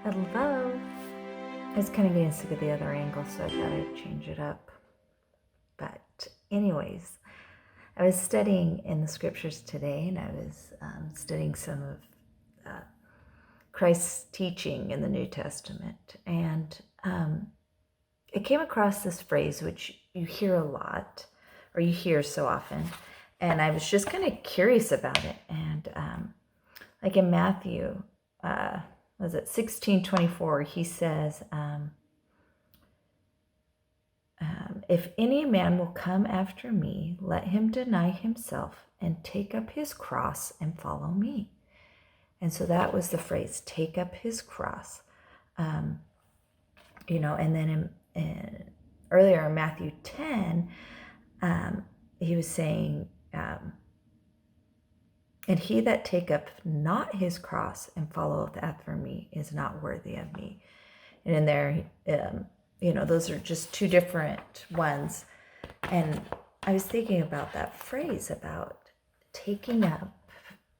Hello. I was kind of getting sick of the other angle, so I thought I'd change it up. But, anyways, I was studying in the scriptures today, and I was studying some of Christ's teaching in the New Testament. And I came across this phrase, which you hear a lot, or you hear so often. And I was just kind of curious about it. And like in Matthew, was it 16:24? He says, if any man will come after me, let him deny himself and take up his cross and follow me. And so that was the phrase, take up his cross. And then earlier in Matthew 10, he was saying, and he that taketh not his cross and followeth after me is not worthy of me. And in there, those are just two different ones. And I was thinking about that phrase about taking up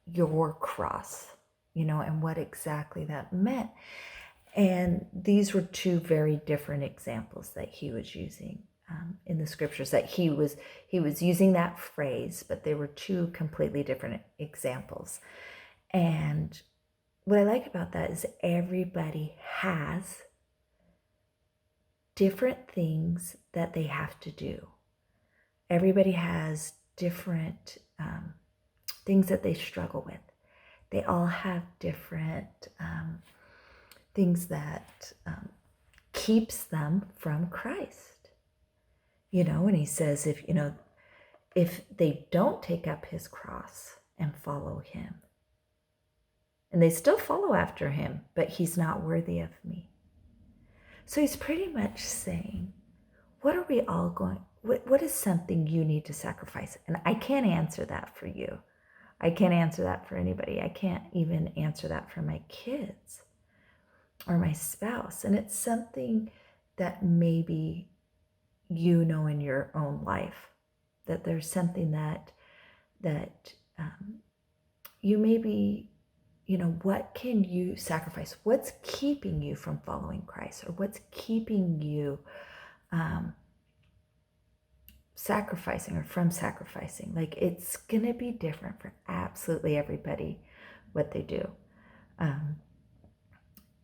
your cross, and what exactly that meant. And these were two very different examples that he was using in the scriptures, that he was using that phrase, but they were two completely different examples. And what I like about that is everybody has different things that they have to do. Everybody has different things that they struggle with. They all have different things that keeps them from Christ. And he says, if they don't take up his cross and follow him, and they still follow after him, but he's not worthy of me. So he's pretty much saying, what are we all going, what is something you need to sacrifice? And I can't answer that for you. I can't answer that for anybody. I can't even answer that for my kids or my spouse. And it's something that maybe in your own life, that there's something that you maybe, what can you sacrifice? What's keeping you from following Christ, or what's keeping you sacrificing or from sacrificing? Like, it's going to be different for absolutely everybody what they do.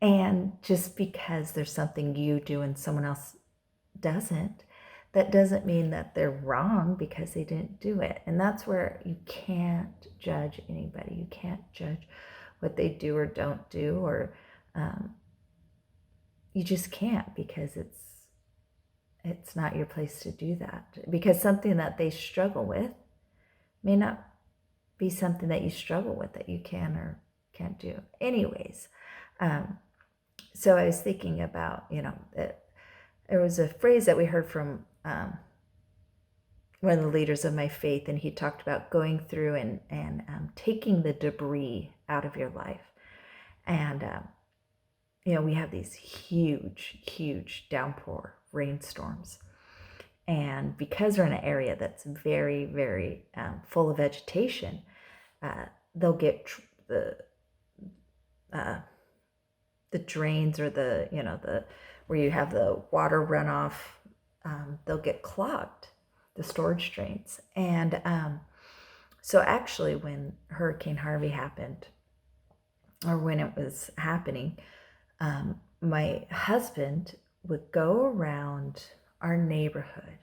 And just because there's something you do and someone else doesn't, that doesn't mean that they're wrong because they didn't do it. And that's where you can't judge anybody. You can't judge what they do or don't do, or you just can't, because it's not your place to do that. Because something that they struggle with may not be something that you struggle with, that you can or can't do. Anyways, so I was thinking about, there was a phrase that we heard from one of the leaders of my faith, and he talked about going through and taking the debris out of your life. And, we have these huge downpour rainstorms. And because we're in an area that's very, very full of vegetation, they'll get the drains, or the where you have the water runoff, they'll get clogged, the storage drains. And so actually, when Hurricane Harvey happened, or when it was happening, my husband would go around our neighborhood,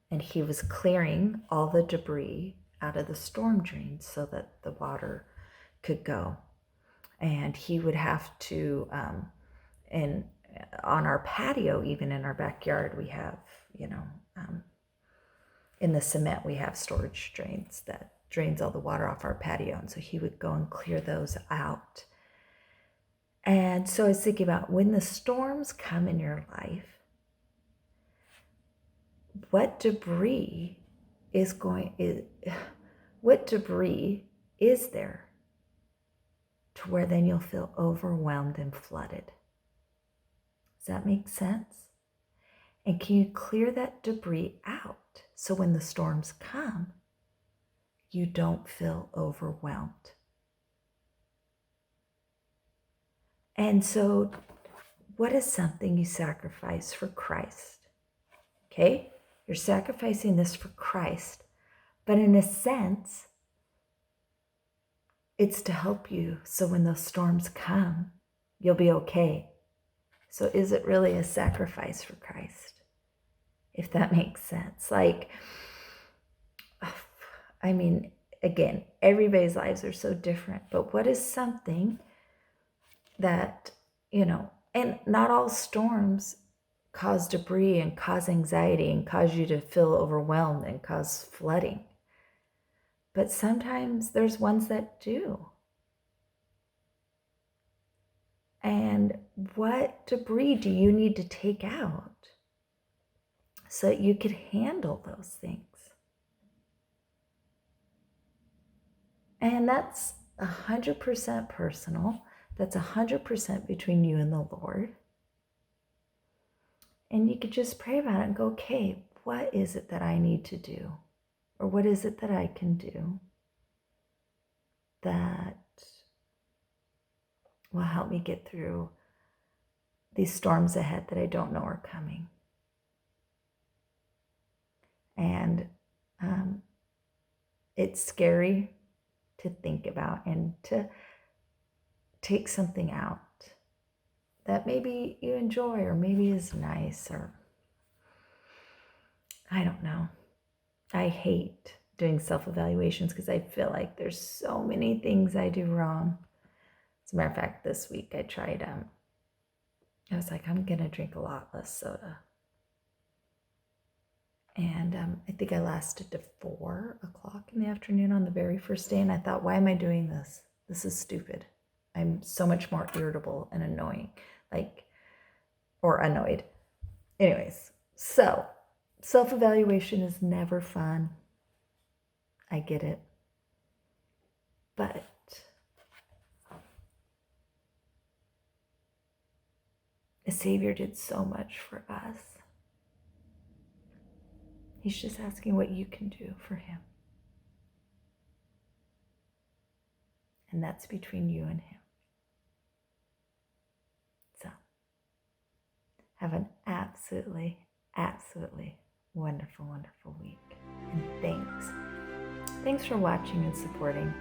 and he was clearing all the debris out of the storm drains so that the water could go. And he would have to, and on our patio, even in our backyard, we have, in the cement, we have storage drains that drains all the water off our patio. And so he would go and clear those out. And so I was thinking about, when the storms come in your life, what debris is there to where then you'll feel overwhelmed and flooded? Does that make sense? And can you clear that debris out so when the storms come, you don't feel overwhelmed? And so, what is something you sacrifice for Christ? Okay? You're sacrificing this for Christ. But in a sense, it's to help you so when those storms come, you'll be okay. So is it really a sacrifice for Christ? If that makes sense. Like, I mean, again, everybody's lives are so different, but what is something that, and not all storms cause debris and cause anxiety and cause you to feel overwhelmed and cause flooding. But sometimes there's ones that do. And what debris do you need to take out so that you could handle those things? And that's 100% personal. That's 100% between you and the Lord. And you could just pray about it and go, okay, what is it that I need to do? Or what is it that I can do that will help me get through these storms ahead that I don't know are coming? And it's scary to think about and to take something out that maybe you enjoy or maybe is nice, or I don't know. I hate doing self-evaluations because I feel like there's so many things I do wrong. As a matter of fact, this week I tried, I was like, I'm going to drink a lot less soda. And I think I lasted to 4 o'clock in the afternoon on the very first day. And I thought, why am I doing this? This is stupid. I'm so much more irritable and annoying, or annoyed. Anyways, so self-evaluation is never fun. I get it. But the Savior did so much for us. He's just asking what you can do for him. And that's between you and him. So, have an absolutely, absolutely wonderful, wonderful week. And thanks. Thanks for watching and supporting.